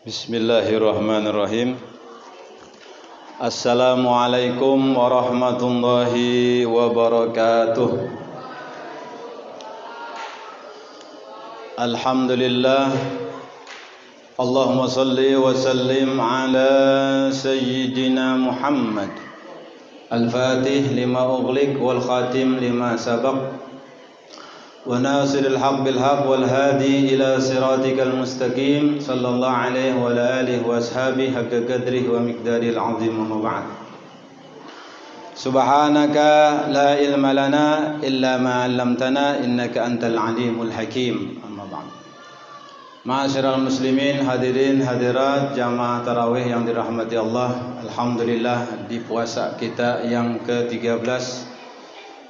Bismillahirrahmanirrahim. Assalamualaikum warahmatullahi wabarakatuh. Alhamdulillah. Allahumma salli wa sallim ala sayyidina Muhammad al-fatih lima ughliq wal khatim lima sabaq wa nasiril haq bil haq wal hadi ila siratikal mustaqim sallallahu alaihi wa alihi wa ashabihi haqqa qadrihi wa miqdaril azim wa ba'd. Subhanaka la ilma lana illa ma 'allamtana innaka antal alimul hakim. Amma ba'd. Ma'asyiral muslimin, hadirin hadirat jamaah tarawih yang dirahmati Allah. Alhamdulillah di puasa kita yang ke-13,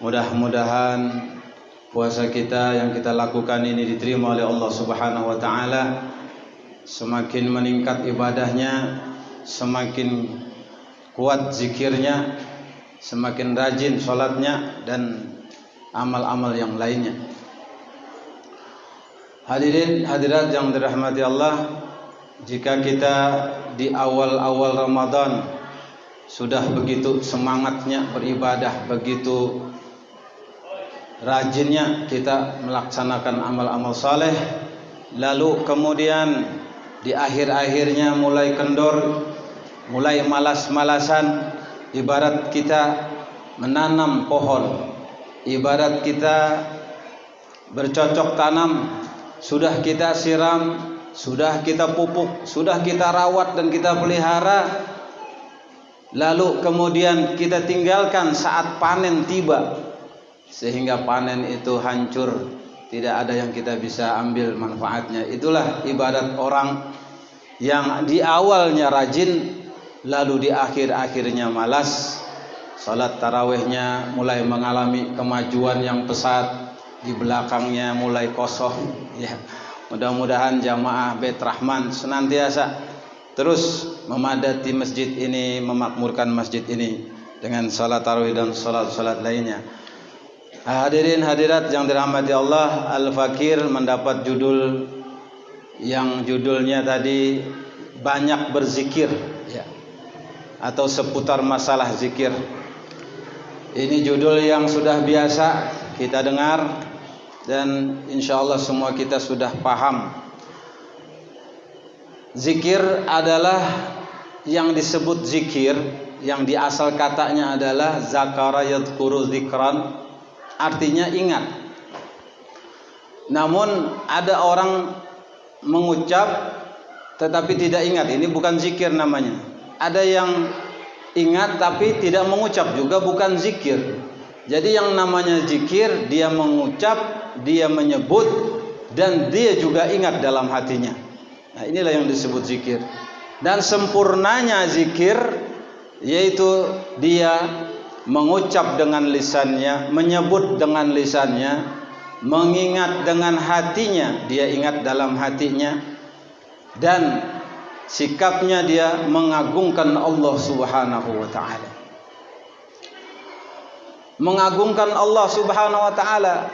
mudah-mudahan puasa kita yang kita lakukan ini diterima oleh Allah Subhanahu wa taala. Semakin meningkat ibadahnya, semakin kuat zikirnya, semakin rajin salatnya dan amal-amal yang lainnya. Hadirin hadirat yang dirahmati Allah, jika kita di awal-awal Ramadan sudah begitu semangatnya beribadah, begitu rajinnya kita melaksanakan amal-amal saleh, lalu kemudian di akhir-akhirnya mulai kendor, mulai malas-malasan, ibarat kita menanam pohon, ibarat kita bercocok tanam, sudah kita siram, sudah kita pupuk, sudah kita rawat dan kita pelihara, lalu kemudian kita tinggalkan saat panen tiba, sehingga panen itu hancur, tidak ada yang kita bisa ambil manfaatnya. Itulah ibadat orang yang di awalnya rajin, lalu di akhir-akhirnya malas. Salat tarawihnya mulai mengalami kemajuan yang pesat, di belakangnya mulai kosong. Ya, mudah-mudahan jamaah Bait Rahman senantiasa terus memadati masjid ini, memakmurkan masjid ini dengan salat tarawih dan salat-salat lainnya. Hadirin hadirat yang dirahmati Allah, Al-Fakir mendapat judul yang judulnya tadi banyak berzikir, ya, atau seputar masalah zikir. Ini judul yang sudah biasa kita dengar dan insya Allah semua kita sudah paham. Zikir adalah yang disebut zikir, yang di asal katanya adalah zakara yadhkuru zikran, artinya ingat. Namun ada orang mengucap tetapi tidak ingat, ini bukan zikir namanya. Ada yang ingat tapi tidak mengucap, juga bukan zikir. Jadi yang namanya zikir, dia mengucap, dia menyebut, dan dia juga ingat dalam hatinya. Nah, inilah yang disebut zikir. Dan sempurnanya zikir yaitu dia mengucap dengan lisannya, menyebut dengan lisannya, mengingat dengan hatinya, dia ingat dalam hatinya, dan sikapnya dia mengagungkan Allah Subhanahu wa taala. Mengagungkan Allah Subhanahu wa taala.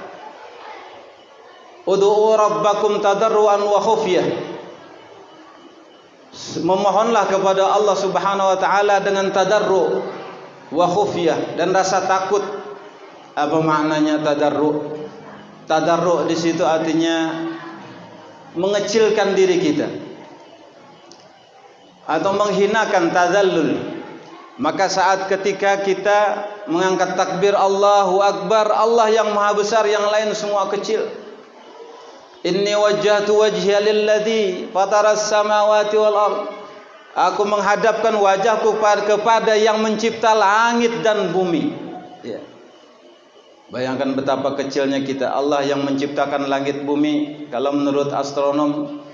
Ud'u rabbakum tadarruan wa khufyah. Memohonlah kepada Allah Subhanahu wa taala dengan tadarru wa khufyah, dan rasa takut. Apa maknanya tadarru? Tadarru di situ artinya mengecilkan diri kita atau menghinakan, tazallul. Maka saat ketika kita mengangkat takbir Allahu Akbar, Allah yang maha besar, yang lain semua kecil. Inni wajjahtu wajhiya lilladzi fataras samawati wal ardh. Aku menghadapkan wajahku kepada yang mencipta langit dan bumi. Ya. Bayangkan betapa kecilnya kita. Allah yang menciptakan langit bumi. Kalau menurut astronom,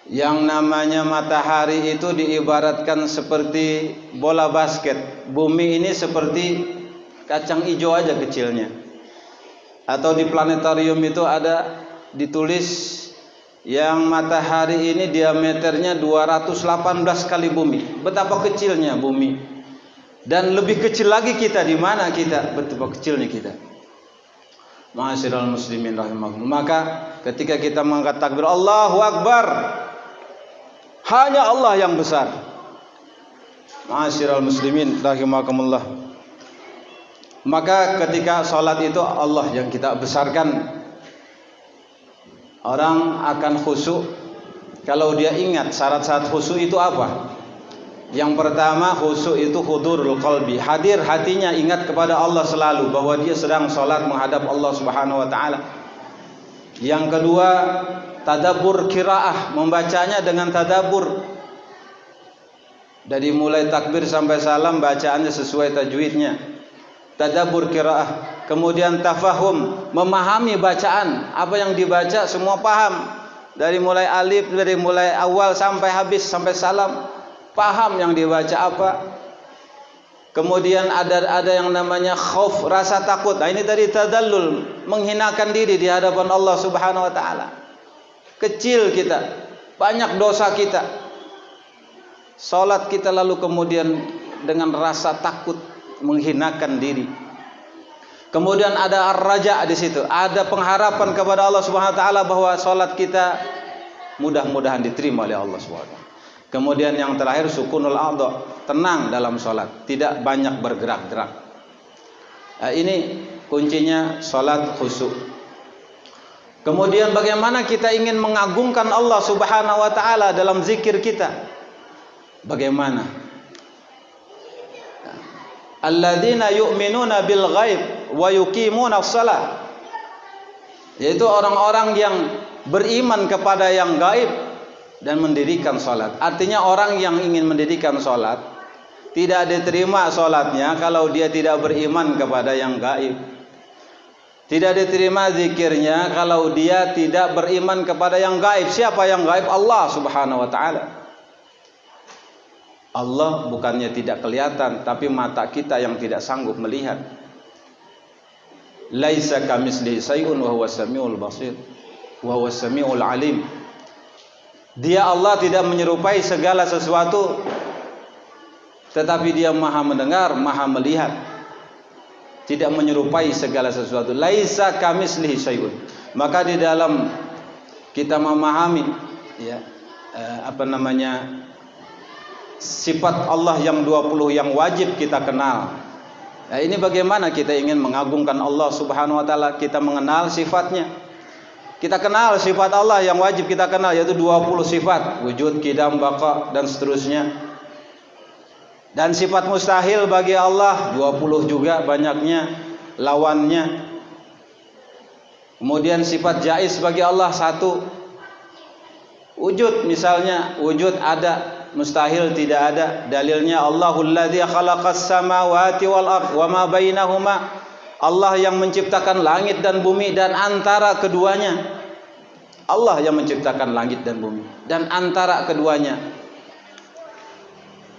yang namanya matahari itu diibaratkan seperti bola basket. Bumi ini seperti kacang hijau aja kecilnya. Atau di planetarium itu ada ditulis yang matahari ini diameternya 218 kali bumi. Betapa kecilnya bumi. Dan lebih kecil lagi kita, di mana kita? Betapa kecilnya kita. Ma'asyiral muslimin rahimakumullah. Maka ketika kita mengangkat takbir Allahu Akbar, hanya Allah yang besar. Ma'asyiral muslimin rahimakumullah. Maka ketika salat itu Allah yang kita besarkan. Orang akan khusyuk kalau dia ingat syarat-syarat khusyuk itu apa? Yang pertama, khusyuk itu hudurul qalbi, hadir hatinya, ingat kepada Allah selalu bahwa dia sedang salat menghadap Allah Subhanahu wa taala. Yang kedua, tadabbur qiraah, membacanya dengan tadabbur. Dari mulai takbir sampai salam bacaannya sesuai tajwidnya. Tadabbur qiraah. Kemudian tafahum, memahami bacaan, apa yang dibaca semua paham. Dari mulai alif, dari mulai awal sampai habis sampai salam. Paham yang dibaca apa. Kemudian ada yang namanya khauf, rasa takut. Nah ini tadi tadallul, menghinakan diri di hadapan Allah Subhanahu wa taala. Kecil kita, banyak dosa kita. Salat kita lalu kemudian dengan rasa takut menghinakan diri. Kemudian ada ar-raja di situ, ada pengharapan kepada Allah Subhanahu wa taala bahwa salat kita mudah-mudahan diterima oleh Allah Subhanahu wa taala. Kemudian yang terakhir sukunul a'dha, tenang dalam sholat, tidak banyak bergerak-gerak. Nah, ini kuncinya sholat khusyuk. Kemudian bagaimana kita ingin mengagungkan Allah Subhanahu wa taala dalam zikir kita? Bagaimana? Alladzina yu'minuna bil ghaib wa yuqimuna shalah. Yaitu orang-orang yang beriman kepada yang gaib dan mendirikan sholat. Artinya orang yang ingin mendirikan sholat tidak diterima sholatnya kalau dia tidak beriman kepada yang gaib. Tidak diterima zikirnya kalau dia tidak beriman kepada yang gaib. Siapa yang gaib? Allah Subhanahu wa taala. Allah bukannya tidak kelihatan, tapi mata kita yang tidak sanggup melihat. Laisa kamitslihi syai'un wa huwas samiul basir wa huwas samiul alim. Dia Allah tidak menyerupai segala sesuatu, tetapi dia maha mendengar, maha melihat. Tidak menyerupai segala sesuatu. Laisa kamitslihi syai'un. Maka di dalam kita memahami ya, sifat Allah yang 20 yang wajib kita kenal. Nah, ini bagaimana kita ingin mengagungkan Allah Subhanahu wa taala, kita mengenal sifatnya. Kita kenal sifat Allah yang wajib kita kenal, yaitu 20 sifat, wujud, qidam, baqa dan seterusnya. Dan sifat mustahil bagi Allah 20 juga banyaknya lawannya. Kemudian sifat jaiz bagi Allah 1. Wujud misalnya, wujud ada, mustahil tidak ada. Dalilnya Allahul ladzi khalaqas samawati wal ardh wa ma bainahuma. Allah yang menciptakan langit dan bumi dan antara keduanya. Allah yang menciptakan langit dan bumi dan antara keduanya.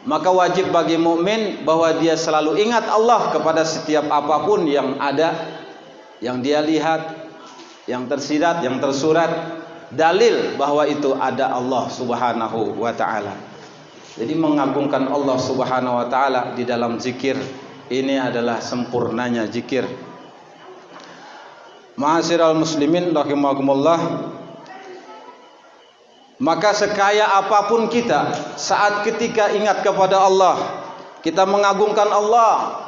Maka wajib bagi mukmin bahwa dia selalu ingat Allah kepada setiap apapun yang ada, yang dia lihat, yang tersirat, yang tersurat. Dalil bahwa itu ada Allah Subhanahu wa taala. Jadi mengagungkan Allah Subhanahu wa taala di dalam zikir, ini adalah sempurnanya zikir. Ma'asyiral muslimin rahimakumullah. Maka sekaya apapun kita, saat ketika ingat kepada Allah, kita mengagungkan Allah,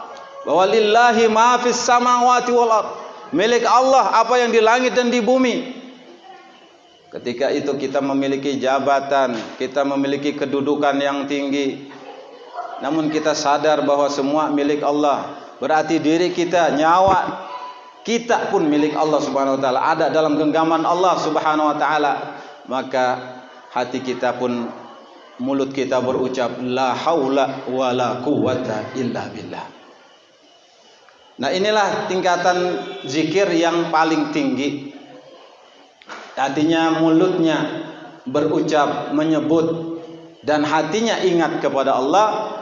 bahwa lillahi ma fis samawati wal ardh, milik Allah apa yang di langit dan di bumi. Ketika itu kita memiliki jabatan, kita memiliki kedudukan yang tinggi, namun kita sadar bahwa semua milik Allah. Berarti diri kita, nyawa kita pun milik Allah Subhanahu wa taala, ada dalam genggaman Allah Subhanahu wa taala. Maka hati kita pun, mulut kita berucap la haula wala quwata illa billah. Nah, inilah tingkatan zikir yang paling tinggi. Artinya mulutnya berucap, menyebut, dan hatinya ingat kepada Allah,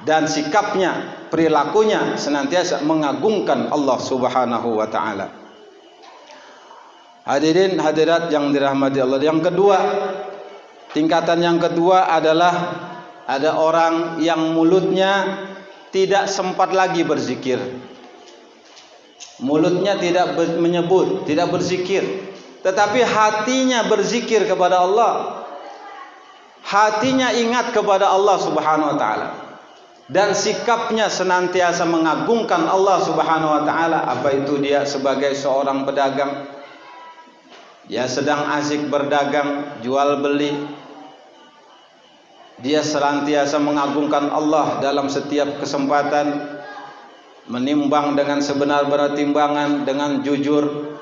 dan sikapnya, perilakunya senantiasa mengagungkan Allah Subhanahu wa taala. Hadirin hadirat yang dirahmati Allah. Yang kedua, tingkatan yang kedua adalah ada orang yang mulutnya tidak sempat lagi berzikir. mulutnya tidak menyebut, tidak berzikir, tetapi hatinya berzikir kepada Allah, hatinya ingat kepada Allah Subhanahu wa taala, dan sikapnya senantiasa mengagungkan Allah Subhanahu wa taala. Apa itu? Dia sebagai seorang pedagang, dia sedang asik berdagang, jual beli, dia senantiasa mengagungkan Allah dalam setiap kesempatan, menimbang dengan sebenar-benar timbangan, dengan jujur,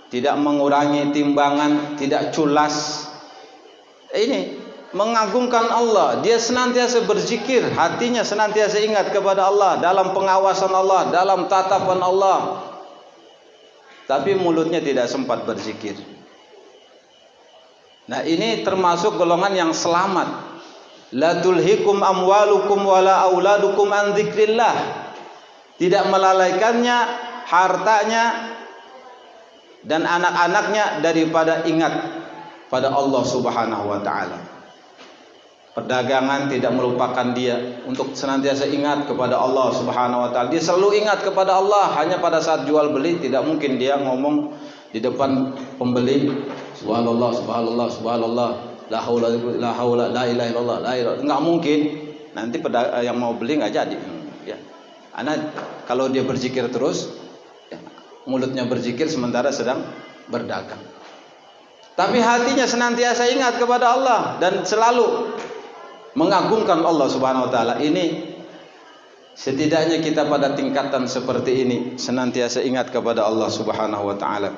tidak mengurangi timbangan, tidak culas. Ini mengagungkan Allah. Dia senantiasa berzikir, hatinya senantiasa ingat kepada Allah, dalam pengawasan Allah, dalam tatapan Allah, tapi mulutnya tidak sempat berzikir. Nah, ini termasuk golongan yang selamat. La tulhikum amwalukum wala auladukum an dzikrillah. Tidak melalaikannya hartanya dan anak-anaknya daripada ingat pada Allah Subhanahu wa taala. Perdagangan tidak melupakan dia untuk senantiasa ingat kepada Allah Subhanahu wa taala. Dia selalu ingat kepada Allah. Hanya pada saat jual beli tidak mungkin dia ngomong di depan pembeli, subhanallah, subhanallah, subhanallah, la haula la ilaha illallah, la ilaha. Enggak mungkin. Nanti yang mau beli enggak jadi. Ya. Karena kalau dia berzikir terus, ya, mulutnya berzikir sementara sedang berdagang. Tapi hatinya senantiasa ingat kepada Allah dan selalu mengagungkan Allah Subhanahu wa taala. Ini setidaknya kita pada tingkatan seperti ini, senantiasa ingat kepada Allah Subhanahu wa taala.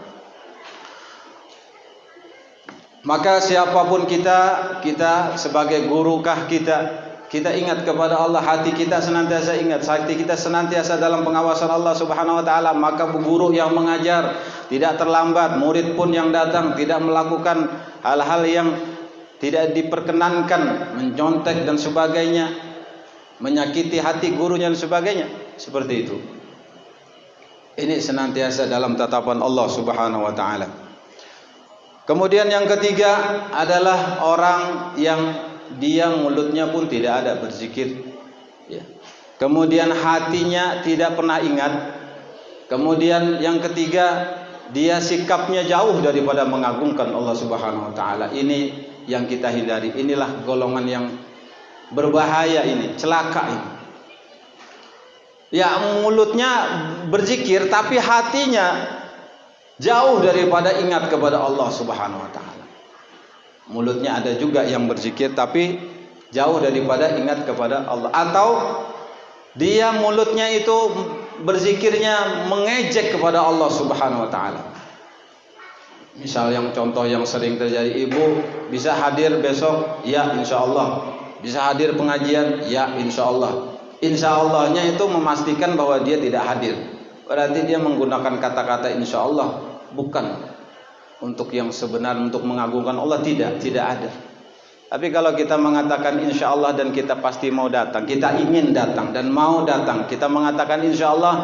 Maka siapapun kita sebagai gurukah kita ingat kepada Allah, hati kita senantiasa ingat, hati kita senantiasa dalam pengawasan Allah Subhanahu wa taala. Maka guru yang mengajar tidak terlambat, murid pun yang datang tidak melakukan hal-hal yang tidak diperkenankan, mencontek dan sebagainya, menyakiti hati gurunya dan sebagainya, seperti itu. Ini senantiasa dalam tatapan Allah Subhanahu wa taala. Kemudian yang ketiga adalah orang yang dia mulutnya pun tidak ada berzikir, ya. Kemudian hatinya tidak pernah ingat. Kemudian yang ketiga, dia sikapnya jauh daripada mengagungkan Allah Subhanahu wa taala. Ini yang kita hindari. Inilah golongan yang berbahaya ini, celaka ini. Ya, mulutnya berzikir tapi hatinya jauh daripada ingat kepada Allah Subhanahu wa taala. Mulutnya ada juga yang berzikir tapi jauh daripada ingat kepada Allah, atau dia mulutnya itu berzikirnya mengejek kepada Allah Subhanahu wa taala. Misal yang contoh yang sering terjadi, ibu bisa hadir besok? Ya, insyaallah. Bisa hadir pengajian? Ya, insyaallah. Insyaallah-nya itu memastikan bahwa dia tidak hadir. Berarti dia menggunakan kata-kata insyaallah, bukan untuk yang sebenar, untuk mengagungkan Allah, tidak ada. Tapi kalau kita mengatakan insyaallah dan kita pasti mau datang, kita ingin datang dan mau datang, kita mengatakan insyaallah,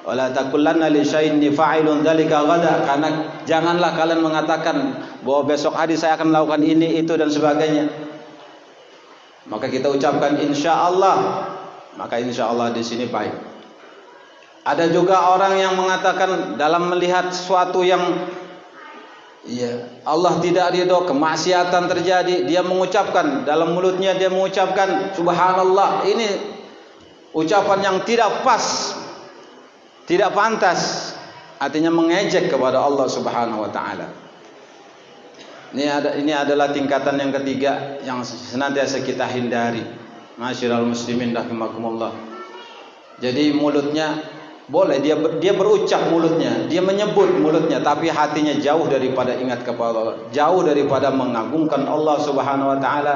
wala taqulanna li syai'in fa'ilun dzalika ghada, karena janganlah kalian mengatakan bahwa besok hari saya akan melakukan ini, itu dan sebagainya. Maka kita ucapkan insyaallah, maka insyaallah di sini baik. Ada juga orang yang mengatakan dalam melihat sesuatu yang Allah tidak ridho, kemaksiatan terjadi, dia mengucapkan dalam mulutnya, dia mengucapkan subhanallah. Ini ucapan yang tidak pas, tidak pantas, artinya mengejek kepada Allah Subhanahu wa taala. Ini adalah tingkatan yang ketiga yang senantiasa kita hindari. Masyiral muslimin rahimakumullah. Jadi mulutnya boleh dia berucap mulutnya, dia menyebut mulutnya, tapi hatinya jauh daripada ingat kepada Allah, jauh daripada mengagungkan Allah Subhanahu wa taala.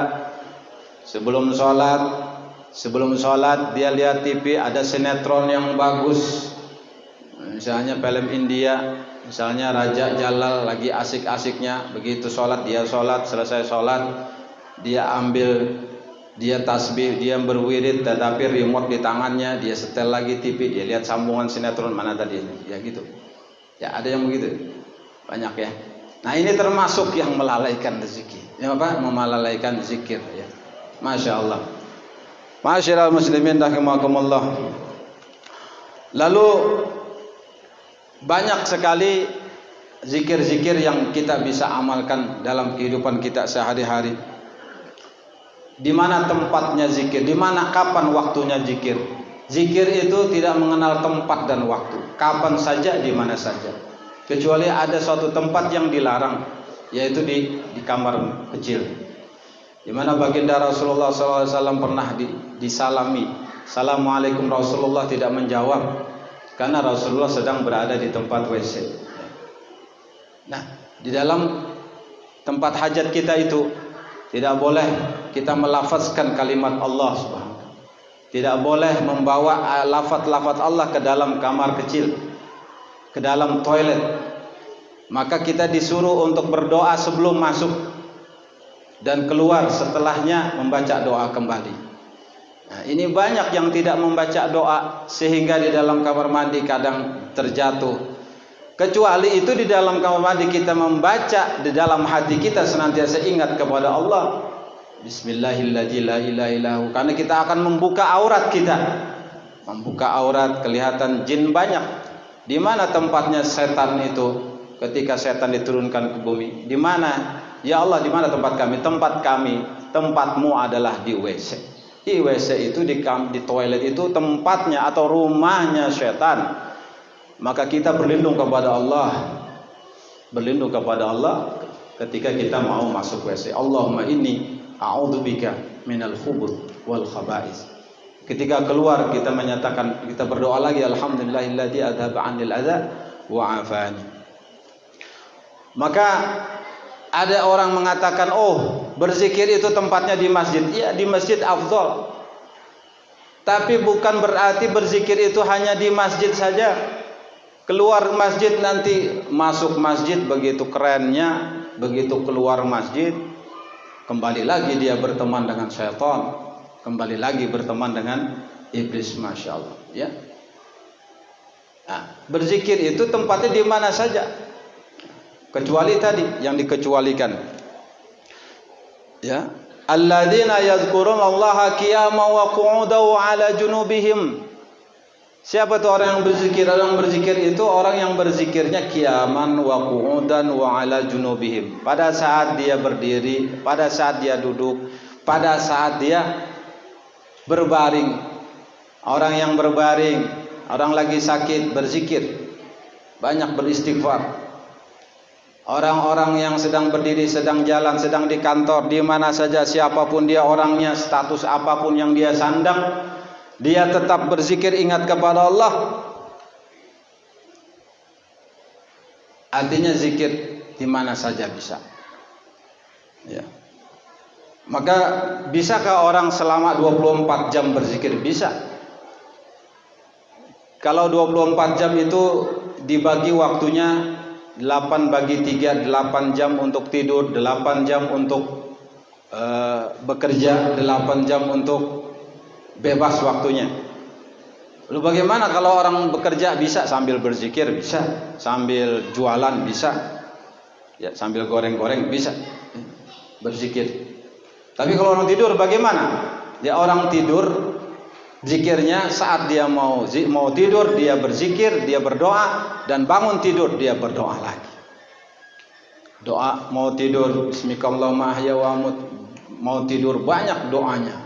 Sebelum sholat dia lihat TV, ada sinetron yang bagus, misalnya film India, misalnya Raja Jalal lagi asik-asiknya, begitu sholat, dia sholat, selesai sholat dia ambil, dia tasbih, dia berwirid, tetapi remote di tangannya, dia setel lagi TV, dia lihat sambungan sinetron mana tadi, ya gitu. Ya ada yang begitu, banyak ya. Nah ini termasuk yang melalaikan zikir, ya apa? Melalaikan zikir, ya. Masya Allah. Masyiral muslimin rahimakumullah. Lalu Banyak sekali zikir-zikir yang kita bisa amalkan dalam kehidupan kita sehari-hari. Di mana tempatnya zikir, di mana kapan waktunya zikir. Zikir itu tidak mengenal tempat dan waktu, kapan saja, di mana saja. Kecuali ada suatu tempat yang dilarang, yaitu di kamar kecil. Di mana baginda Rasulullah SAW pernah disalami. Assalamualaikum, Rasulullah tidak menjawab karena Rasulullah sedang berada di tempat WC. Nah, di dalam tempat hajat kita itu tidak boleh kita melafazkan kalimat Allah Subhanahu. Tidak boleh membawa lafaz-lafaz Allah ke dalam kamar kecil, ke dalam toilet. Maka kita disuruh untuk berdoa sebelum masuk dan keluar setelahnya membaca doa kembali. Nah, ini banyak yang tidak membaca doa sehingga di dalam kamar mandi kadang terjatuh. Kecuali itu di dalam kamar mandi kita membaca, di dalam hati kita senantiasa ingat kepada Allah. Bismillahirrahmanirrahim. Karena kita akan membuka aurat kita. Membuka aurat, kelihatan jin banyak. Di mana tempatnya setan itu ketika setan diturunkan ke bumi? Di mana? Ya Allah, di mana tempat kami? Tempat kami, tempatmu adalah di WC. Di WC itu, di toilet itu tempatnya atau rumahnya setan. Maka kita berlindung kepada Allah. Berlindung kepada Allah ketika kita mau masuk WC. Allahumma inni a'udzubika minal khubuth wal khaba'is. Ketika keluar kita menyatakan, kita berdoa lagi, alhamdulillahilladzi adzhaba 'anil adza wa 'afani. Maka ada orang mengatakan, oh, berzikir itu tempatnya di masjid. Iya, di masjid afdol. Tapi bukan berarti berzikir itu hanya di masjid saja. Keluar masjid nanti masuk masjid begitu kerennya, begitu keluar masjid kembali lagi dia berteman dengan syaitan, kembali lagi berteman dengan iblis, masya Allah. Ya. Nah, berzikir itu tempatnya di mana saja, kecuali tadi yang dikecualikan. Ya, alladzina yadhkurunallaha qiyaman wa qu'udan wa 'ala junubihim. Siapa itu orang yang berzikir? Orang yang berzikir itu orang yang berzikirnya qiyaman wa qu'udan wa 'ala junubihim. Pada saat dia berdiri, pada saat dia duduk, pada saat dia berbaring. Orang yang berbaring, orang lagi sakit berzikir, banyak beristighfar. Orang-orang yang sedang berdiri, sedang jalan, sedang di kantor, di mana saja, siapapun dia orangnya, status apapun yang dia sandang, dia tetap berzikir, ingat kepada Allah. Artinya zikir di mana saja bisa. Ya. Maka bisakah orang selama 24 jam berzikir? Bisa. Kalau 24 jam itu dibagi waktunya 8 bagi 3, 8 jam untuk tidur, 8 jam untuk bekerja, 8 jam untuk bebas waktunya. Lalu bagaimana kalau orang bekerja? Bisa sambil berzikir, bisa sambil jualan, bisa ya, sambil goreng-goreng, bisa berzikir. Tapi kalau orang tidur bagaimana? Ya, orang tidur zikirnya saat dia mau tidur dia berzikir, dia berdoa, dan bangun tidur dia berdoa lagi. Doa mau tidur, bismikallahumma ahya wa amut, mau tidur banyak doanya.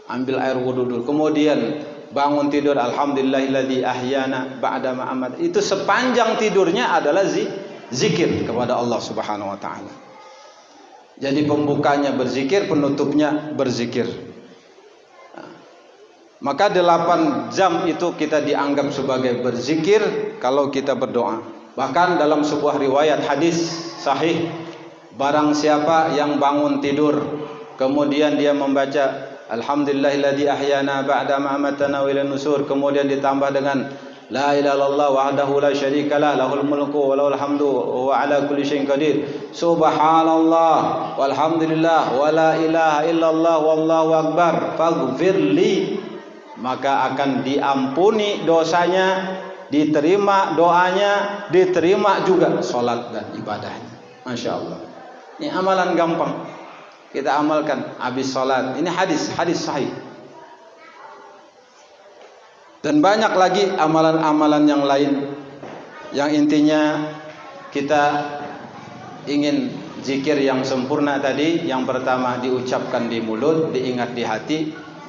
Ambil air wudu dulu, kemudian bangun tidur, alhamdulillahilladzi ahyana ba'da ma amat. Itu sepanjang tidurnya adalah zikir kepada Allah Subhanahu wa taala. Jadi pembukanya berzikir, penutupnya berzikir. Maka 8 jam itu kita dianggap sebagai berzikir kalau kita berdoa. Bahkan dalam sebuah riwayat hadis sahih, barang siapa yang bangun tidur kemudian dia membaca alhamdulillahilladzi ahyana ba'da ma amatana wa ilaihin nusur, kemudian ditambah dengan la ilaha illallah wahdahu la syarikalah lahul mulku wa lahul hamdu wa ala kulli syai'in qadir, subhanallah walhamdulillah wa la ilaha illallah wallahu akbar faghfirli, maka akan diampuni dosanya, diterima doanya, diterima juga salat dan ibadahnya. Masya Allah. Ini amalan gampang, kita amalkan habis salat. Ini hadis sahih. Dan banyak lagi amalan-amalan yang lain. Yang intinya kita ingin zikir yang sempurna tadi. Yang pertama diucapkan di mulut, diingat di hati,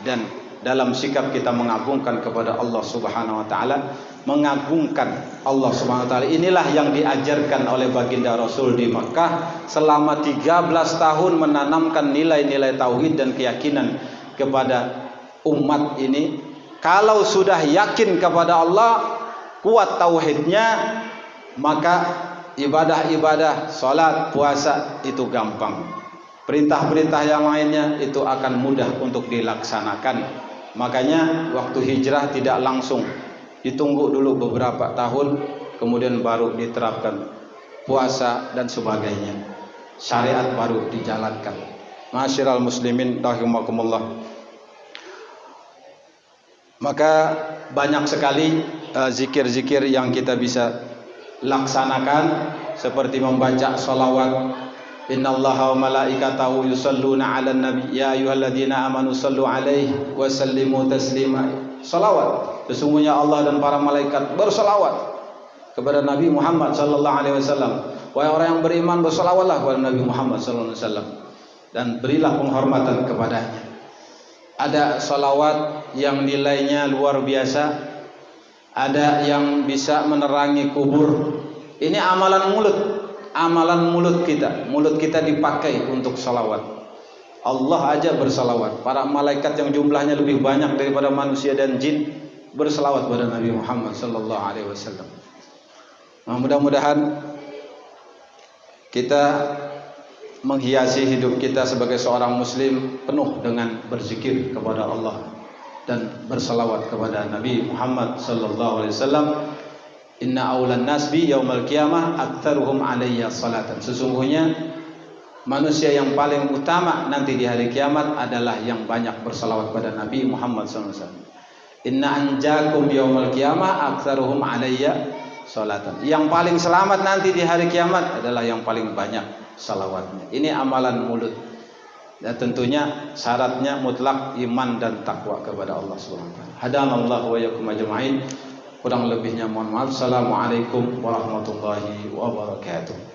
dan dalam sikap kita mengagungkan kepada Allah Subhanahu wa taala, mengagungkan Allah Subhanahu wa taala. Inilah yang diajarkan oleh baginda Rasul di Makkah selama 13 tahun, menanamkan nilai-nilai tauhid dan keyakinan kepada umat ini. Kalau sudah yakin kepada Allah, kuat tauhidnya, maka ibadah-ibadah, salat, puasa itu gampang. Perintah-perintah yang lainnya itu akan mudah untuk dilaksanakan. Makanya waktu hijrah tidak langsung, ditunggu dulu beberapa tahun, kemudian baru diterapkan puasa dan sebagainya. Syariat baru dijalankan. Masyiral muslimin rahimakumullah. Maka banyak sekali zikir-zikir yang kita bisa laksanakan, seperti membaca salawat. Innallaha wa malaikatahu yusalluna 'alan nabi ya ayyuhalladzina amanu sallu 'alaihi wa sallimu taslima. Salawat. Sesungguhnya Allah dan para malaikat bersalawat kepada Nabi Muhammad sallallahu alaihi wasallam. Wahai orang yang beriman, bersalawatlah kepada Nabi Muhammad sallallahu alaihi wasallam dan berilah penghormatan kepadanya. Ada salawat yang nilainya luar biasa, ada yang bisa menerangi kubur. Ini amalan mulut. Amalan mulut kita dipakai untuk salawat. Allah aja bersalawat. Para malaikat yang jumlahnya lebih banyak daripada manusia dan jin bersalawat kepada Nabi Muhammad sallallahu alaihi wasallam. Nah, mudah-mudahan kita menghiasi hidup kita sebagai seorang muslim penuh dengan berzikir kepada Allah dan bersalawat kepada Nabi Muhammad sallallahu alaihi wasallam. Inna awlan nasbi yaumal qiyamah aktsaruhum alayya salatan. Sesungguhnya manusia yang paling utama nanti di hari kiamat adalah yang banyak bersalawat pada Nabi Muhammad SAW. Inna anjakum yaumal qiyamah aktsaruhum alayya salatan. Yang paling selamat nanti di hari kiamat adalah yang paling banyak salawatnya. Ini amalan mulut. Dan tentunya syaratnya mutlak iman dan takwa kepada Allah Subhanahu wa taala. Hadanallahu wa iyyakum ajma'in. Kurang lebihnya mohon maaf. Assalamualaikum warahmatullahi wabarakatuh.